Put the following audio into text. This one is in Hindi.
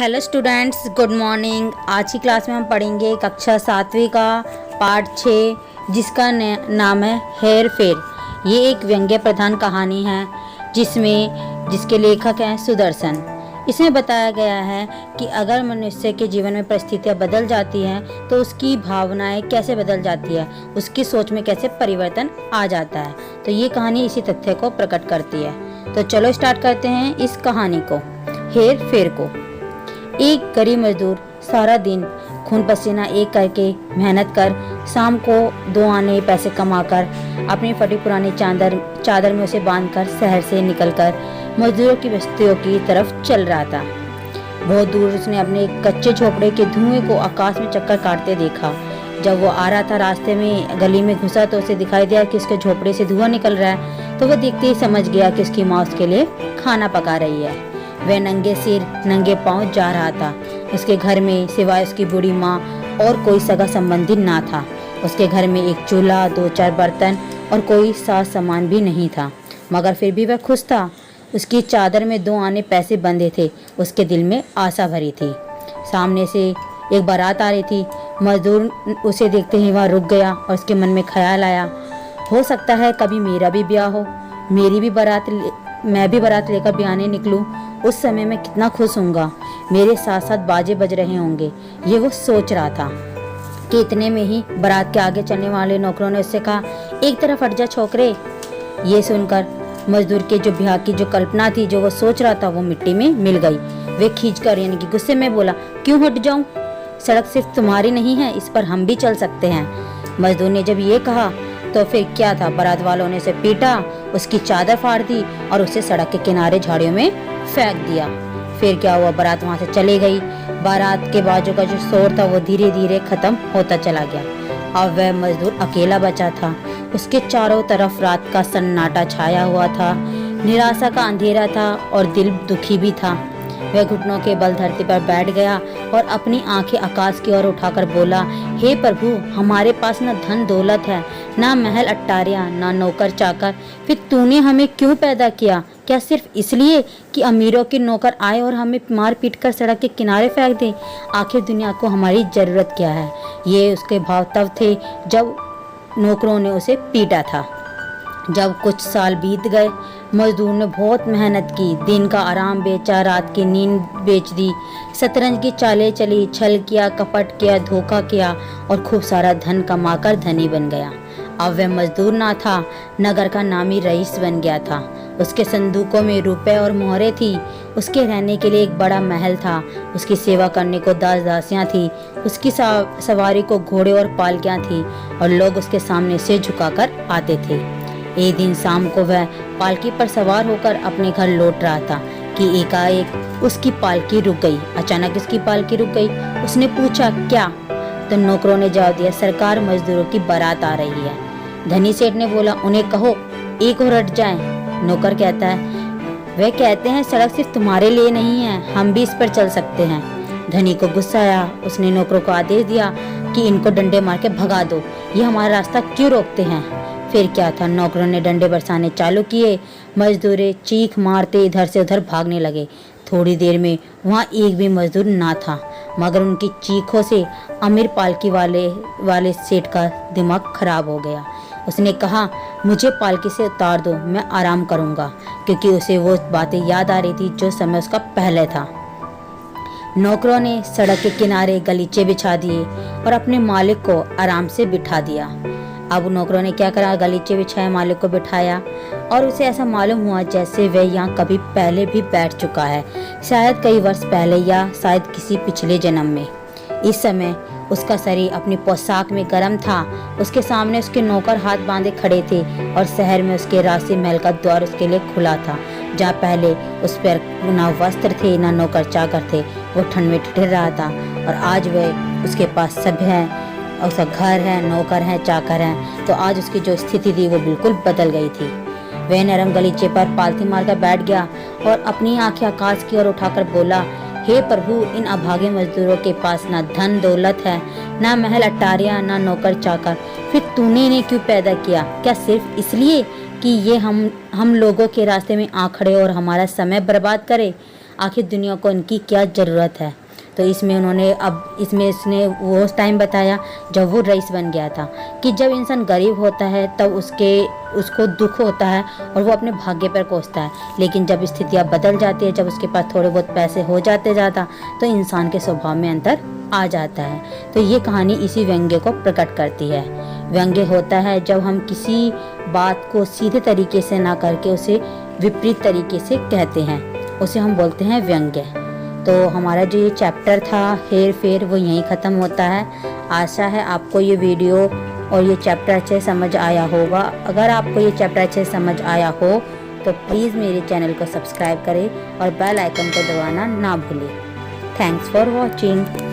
Hello students, good morning. आज की क्लास में हम पढ़ेंगे कक्षा 7वीं का पाठ 6 जिसका नाम है हेर फेर। ये एक व्यंग्य प्रधान कहानी है जिसके लेखक हैं सुदर्शन। इसमें बताया गया है कि अगर मनुष्य के जीवन में परिस्थितियाँ बदल जाती हैं तो उसकी भावनाएं कैसे बदल जाती है, उसकी सोच में कैसे परिवर्तन आ जाता है। तो ये कहानी इसी तथ्य को प्रकट करती है। तो चलो स्टार्ट करते हैं इस कहानी को। हेर फेर को। एक गरीब मजदूर सारा दिन खून पसीना एक करके मेहनत कर शाम को 2 आने पैसे कमाकर अपनी फटी पुरानी चादर में उसे बांधकर शहर से निकलकर मजदूरों की बस्तियों की तरफ चल रहा था। बहुत दूर उसने अपने कच्चे झोपड़े के धुएं को आकाश में चक्कर काटते देखा। जब वो आ रहा था, रास्ते में गली में घुसा तो उसे दिखाई दिया कि उसके झोपड़े से धुआं निकल रहा है। तो वह देखते ही समझ गया कि उसकी माँ उसके लिए खाना पका रही है। वह नंगे सिर नंगे पांव जा रहा था। उसके घर में सिवाय उसकी बूढ़ी माँ और कोई सगा संबंधी ना था। उसके घर में एक चूल्हा, 2-4 बर्तन और कोई साज सामान भी नहीं था, मगर फिर भी वह खुश था। उसकी चादर में 2 आने पैसे बंधे थे। उसके दिल में आशा भरी थी। सामने से एक बारात आ रही थी। मजदूर उसे देखते ही वहाँ रुक गया और उसके मन में ख्याल आया, हो सकता है कभी मेरा भी ब्याह हो, मैं भी बारात लेकर ब्याहने निकलूं। उस समय मैं कितना खुश होऊंगा, मेरे साथ साथ बाजे बज रहे होंगे। ये वो सोच रहा था कि इतने में ही बारात के आगे चलने वाले नौकरों ने उससे कहा, एक तरफ हट जा छोकरे। ये सुनकर मजदूर के जो ब्याह की जो कल्पना थी, जो वो सोच रहा था, वो मिट्टी में मिल गई। वे खींचकर यानी कि गुस्से में बोला, क्यों हट जाऊं? सड़क सिर्फ तुम्हारी नहीं है, इस पर हम भी चल सकते हैं। मजदूर ने जब ये कहा तो फिर क्या था, बारात वालों ने उसे पीटा, उसकी चादर फाड़ दी और उसे सड़क के किनारे झाड़ियों में फेंक दिया। फिर क्या हुआ, बारात वहां से चली गई। बारात के बाजू का जो शोर था वो धीरे धीरे खत्म होता चला गया। अब वह मजदूर अकेला बचा था। उसके चारों तरफ रात का सन्नाटा छाया हुआ था। निराशा का अंधेरा था और दिल दुखी भी था। वह घुटनों के बल धरती पर बैठ गया और अपनी आंखें आकाश की ओर उठाकर बोला, हे प्रभु, हमारे पास न धन दौलत है, ना महल अट्टारियां, ना नौकर चाकर। फिर तूने हमें क्यों पैदा किया? क्या सिर्फ इसलिए कि अमीरों के नौकर आए और हमें मार पीट कर सड़क के किनारे फेंक दें? आखिर दुनिया को हमारी जरूरत क्या है? ये उसके भाव तब थे जब नौकरों ने उसे पीटा था। जब कुछ साल बीत गए, मजदूर ने बहुत मेहनत की, दिन का आराम बेचा, रात की नींद बेच दी, शतरंज की चालें चली, छल किया, कपट किया, धोखा किया और खूब सारा धन कमाकर धनी बन गया। अब वह मजदूर ना था, नगर का नामी रईस बन गया था। उसके संदूकों में रुपए और मोहरे थी। उसके रहने के लिए एक बड़ा महल था। उसकी सेवा करने को दास दासियां थी। उसकी सवारी को घोड़े और पालकियां थी और लोग उसके सामने से झुकाकर आते थे। एक दिन शाम को वह पालकी पर सवार होकर अपने घर लौट रहा था कि एकाएक उसकी पालकी रुक गई। अचानक उसकी पालकी रुक गई। उसने पूछा, क्या? तो नौकरों ने जवाब दिया, सरकार, मजदूरों की बारात आ रही है। धनी सेठ ने बोला, उन्हें कहो एक और हट जाएं। नौकर कहता है, वे कहते हैं सड़क सिर्फ तुम्हारे लिए नहीं है, हम भी इस पर चल सकते हैं। धनी को गुस्सा आया। उसने नौकरों को आदेश दिया कि इनको डंडे मार के भगा दो, ये हमारा रास्ता क्यों रोकते हैं? फिर क्या था, नौकरों ने डंडे बरसाने चालू किए। मजदूर चीख मारते इधर से उधर भागने लगे। थोड़ी देर में वहाँ एक भी मजदूर ना था, मगर उनकी चीखों से अमीर पालकी वाले सेठ का दिमाग खराब हो गया। उसने कहा, मुझे पालकी से उतार दो, मैं आराम करूँगा, क्योंकि उसे वो बातें याद आ रही थी जो समय उसका पहले था। नौकरों ने सड़क के किनारे गलीचे बिछा दिए और अपने मालिक को आराम से बिठा दिया। अब नौकरों ने क्या करा, गलीचे बिछाए, मालिक को बिठाया और उसे ऐसा मालूम हुआ जैसे वह यहाँ कभी पहले भी बैठ चुका है, शायद कई वर्ष पहले या शायद किसी पिछले जन्म में। इस समय उसका शरीर अपनी पोशाक में गर्म था। उसके सामने उसके नौकर हाथ बांधे खड़े थे और शहर में उसके राशि महल का द्वार उसके लिए खुला था। जहाँ पहले उस पर ना वस्त्र थे ना नौकर चाकर थे, वो ठंड में ठिठुर रहा था और आज वह उसके पास सब है, उसका घर है, नौकर है, चाकर है। तो आज उसकी जो स्थिति थी वो बिल्कुल बदल गई थी। वह नरम गलीचे पर पालथी मारकर बैठ गया और अपनी आंखें आकाश की ओर उठाकर बोला, हे प्रभु, इन अभागे मजदूरों के पास ना धन दौलत है, ना महल अट्टारियां, ना नौकर चाकर। फिर तूने इन्हें क्यों पैदा किया? क्या सिर्फ इसलिए कि ये हम लोगों के रास्ते में आ खड़े और हमारा समय बर्बाद करे? आखिर दुनिया को इनकी क्या ज़रूरत है। तो इसमें उन्होंने इसने वो टाइम बताया जब वो रईस बन गया था कि जब इंसान गरीब होता है तब उसको दुख होता है और वो अपने भाग्य पर कोसता है, लेकिन जब स्थितियाँ बदल जाती है, जब उसके पास थोड़े बहुत पैसे हो जाते ज़्यादा, तो इंसान के स्वभाव में अंतर आ जाता है। तो ये कहानी इसी व्यंग्य को प्रकट करती है। व्यंग्य होता है जब हम किसी बात को सीधे तरीके से ना करके उसे विपरीत तरीके से कहते हैं, उसे हम बोलते हैं व्यंग्य। तो हमारा जो ये चैप्टर था हेर फेर वो यहीं ख़त्म होता है। आशा है आपको ये वीडियो और ये चैप्टर अच्छे समझ आया होगा। अगर आपको ये चैप्टर अच्छे समझ आया हो तो प्लीज़ मेरे चैनल को सब्सक्राइब करें और बेल आइकन को दबाना ना भूलें। Thanks for watching.